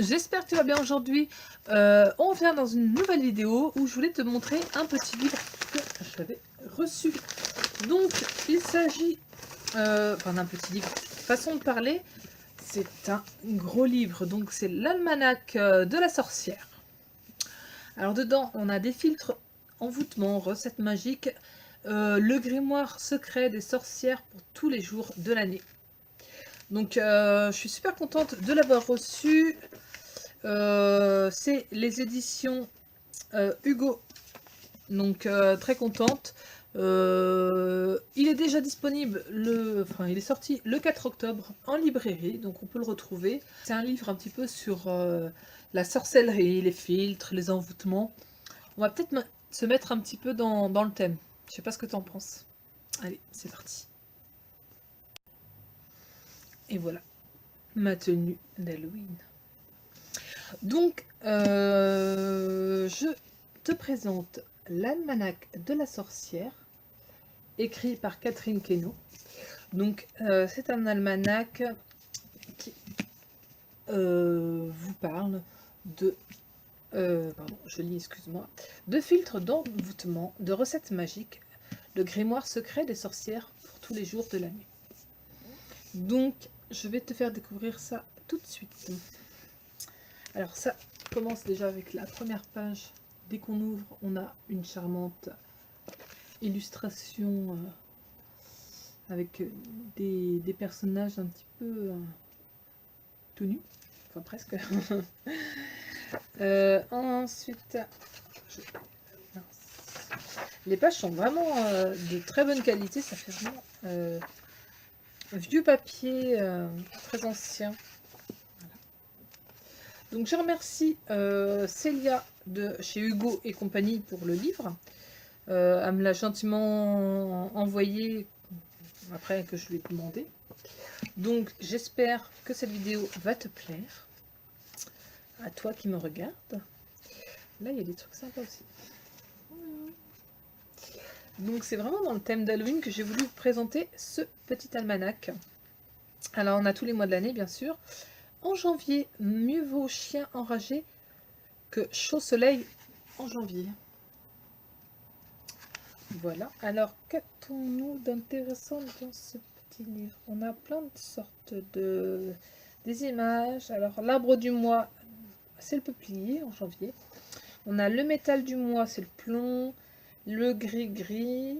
j'espère que tu vas bien aujourd'hui. On vient dans une nouvelle vidéo où je voulais te montrer un petit livre que j'avais reçu. Donc il s'agit enfin d'un petit livre, façon de parler, c'est un gros livre, donc c'est l'almanach de la sorcière. Alors dedans on a des filtres, envoûtements, recettes magiques, le grimoire secret des sorcières pour tous les jours de l'année. Donc je suis super contente de l'avoir reçu. C'est les éditions Hugo, donc très contente. Il est déjà disponible, il est sorti le 4 octobre en librairie, donc on peut le retrouver. C'est un livre un petit peu sur la sorcellerie, les filtres, les envoûtements. On va peut-être se mettre un petit peu dans le thème. Je sais pas ce que tu en penses. Allez, c'est parti. Et voilà, ma tenue d'Halloween. Donc, je te présente l'almanach de la sorcière, écrit par Catherine Queneau. Donc, c'est un almanach qui vous parle de, pardon, je lis, excuse-moi, de filtres d'envoûtement, de recettes magiques, le grimoire secret des sorcières pour tous les jours de l'année. Donc, je vais te faire découvrir ça tout de suite. Alors ça commence déjà avec la première page. Dès qu'on ouvre, on a une charmante illustration avec des personnages un petit peu tout nus, enfin presque. Ensuite, les pages sont vraiment de très bonne qualité, ça fait vraiment vieux papier très ancien. Donc je remercie Célia de chez Hugo et compagnie pour le livre. Elle me l'a gentiment envoyé après que je lui ai demandé. Donc j'espère que cette vidéo va te plaire. À toi qui me regarde. Là il y a des trucs sympas aussi. Donc c'est vraiment dans le thème d'Halloween que j'ai voulu vous présenter ce petit almanach. Alors on a tous les mois de l'année bien sûr. En janvier, mieux vaut chien enragé que chaud soleil en janvier. Voilà. Alors, qu'avons-nous d'intéressant dans ce petit livre? On a plein de sortes des images. Alors, l'arbre du mois, c'est le peuplier en janvier. On a le métal du mois, c'est le plomb. Le gris-gris.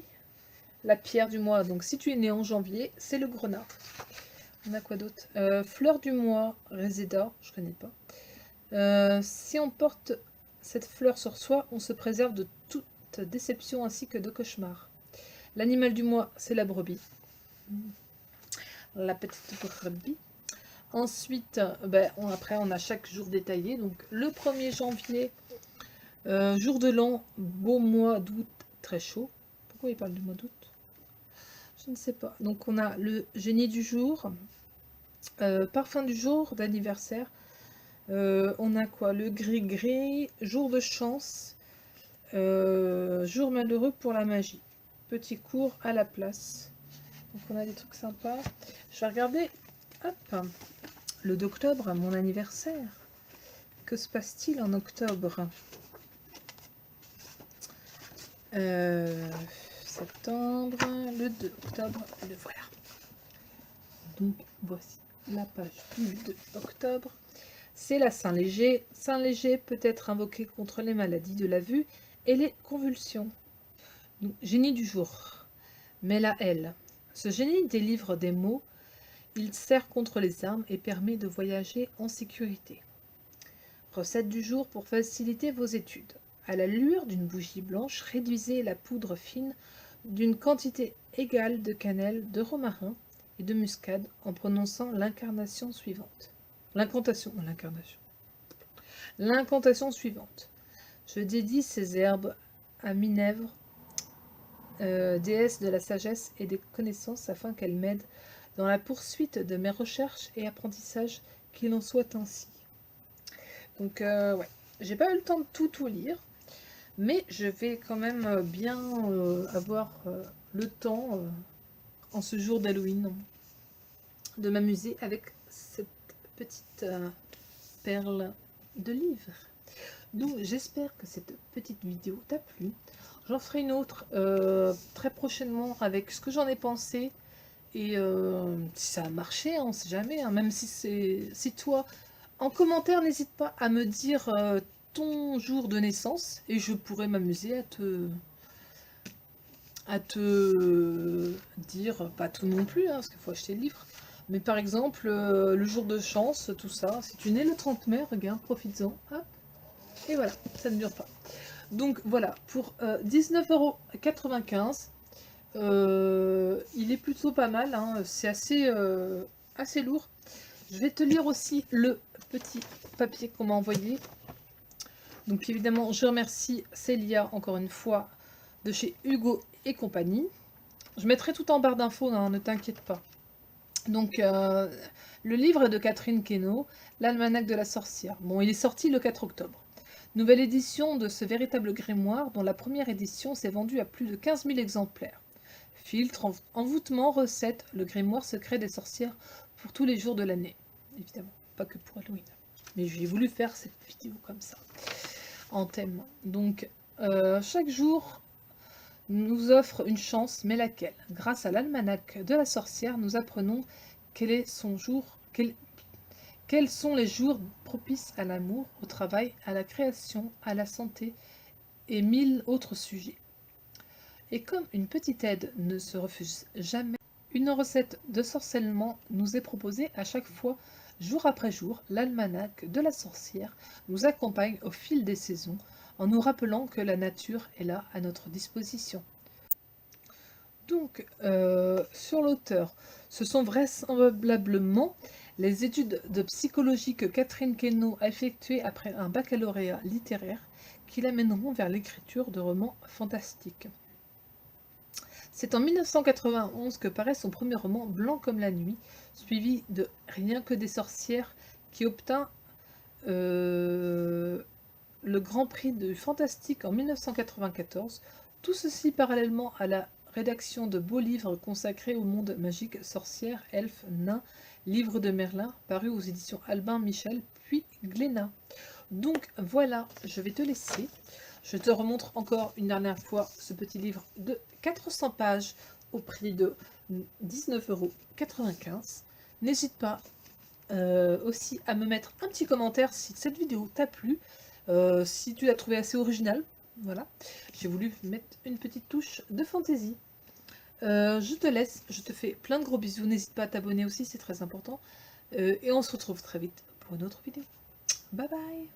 La pierre du mois, donc si tu es né en janvier, c'est le grenat. On a quoi d'autre? Fleur du mois, Reseda, je connais pas. Si on porte cette fleur sur soi, on se préserve de toute déception ainsi que de cauchemars. L'animal du mois, c'est la brebis. La petite brebis. Ensuite, après, on a chaque jour détaillé. Donc, le 1er janvier, jour de l'an, beau mois d'août, très chaud. Pourquoi il parle du mois d'août? Je ne sais pas. Donc, on a le génie du jour, parfum du jour d'anniversaire. On a quoi? Le gris-gris, jour de chance, jour malheureux pour la magie. Petit cours à la place. Donc on a des trucs sympas. Je vais regarder, hop, le d'octobre, mon anniversaire. Que se passe-t-il en octobre? Septembre, le 2 octobre, le voilà. Donc voici la page du 2 octobre. C'est la Saint-Léger. Saint-Léger peut être invoqué contre les maladies de la vue et les convulsions. Donc, génie du jour. Mela-El. Ce génie délivre des mots. Il sert contre les armes et permet de voyager en sécurité. Recette du jour pour faciliter vos études. À la lueur d'une bougie blanche, réduisez la poudre fine d'une quantité égale de cannelle, de romarin et de muscade en prononçant l'incarnation suivante. L'incantation suivante. Je dédie ces herbes à Minerve, déesse de la sagesse et des connaissances, afin qu'elle m'aide dans la poursuite de mes recherches et apprentissages, qu'il en soit ainsi. Donc, ouais, j'ai pas eu le temps de tout lire, mais je vais quand même bien avoir le temps, en ce jour d'Halloween, de m'amuser avec cette petite perles de livres. Donc j'espère que cette petite vidéo t'a plu. J'en ferai une autre très prochainement avec ce que j'en ai pensé. Et si ça a marché, on ne sait jamais. Hein, même si toi, en commentaire, n'hésite pas à me dire ton jour de naissance. Et je pourrais m'amuser à te dire, pas tout non plus, hein, parce qu'il faut acheter le livre. Mais par exemple, le jour de chance, tout ça. Si tu nais le 30 mai, regarde, profites-en. Hop. Et voilà, ça ne dure pas. Donc voilà, pour 19,95 €, il est plutôt pas mal, hein, c'est assez lourd. Je vais te lire aussi le petit papier qu'on m'a envoyé. Donc évidemment, je remercie Célia, encore une fois, de chez Hugo et compagnie. Je mettrai tout en barre d'infos, hein, ne t'inquiète pas. Donc, le livre est de Catherine Queneau, l'almanach de la sorcière. Bon, il est sorti le 4 octobre. Nouvelle édition de ce véritable grimoire, dont la première édition s'est vendue à plus de 15 000 exemplaires. Filtre, envoûtement, recette, le grimoire secret des sorcières pour tous les jours de l'année. Évidemment, pas que pour Halloween. Mais j'ai voulu faire cette vidéo comme ça, en thème. Donc, chaque jour nous offre une chance, mais laquelle? Grâce à l'almanach de la sorcière, nous apprenons quel est son jour, quels sont les jours propices à l'amour, au travail, à la création, à la santé et 1000 autres sujets. Et comme une petite aide ne se refuse jamais, une recette de sorcellement nous est proposée à chaque fois, jour après jour. L'almanach de la sorcière nous accompagne au fil des saisons, en nous rappelant que la nature est là à notre disposition. Donc, sur l'auteur, ce sont vraisemblablement les études de psychologie que Catherine Queneau a effectuées après un baccalauréat littéraire qui l'amèneront vers l'écriture de romans fantastiques. C'est en 1991 que paraît son premier roman Blanc comme la nuit, suivi de Rien que des sorcières, qui obtint le Grand Prix du Fantastique en 1994. Tout ceci parallèlement à la rédaction de beaux livres consacrés au monde magique, sorcières, elfes, nains, livres de Merlin, parus aux éditions Albin Michel, puis Glénat. Donc voilà, je vais te laisser. Je te remontre encore une dernière fois ce petit livre de 400 pages au prix de 19,95 €. N'hésite pas aussi à me mettre un petit commentaire si cette vidéo t'a plu, si tu l'as trouvé assez original. Voilà, j'ai voulu mettre une petite touche de fantaisie. Je te laisse, je te fais plein de gros bisous. N'hésite pas à t'abonner aussi, c'est très important. Et on se retrouve très vite pour une autre vidéo. Bye bye!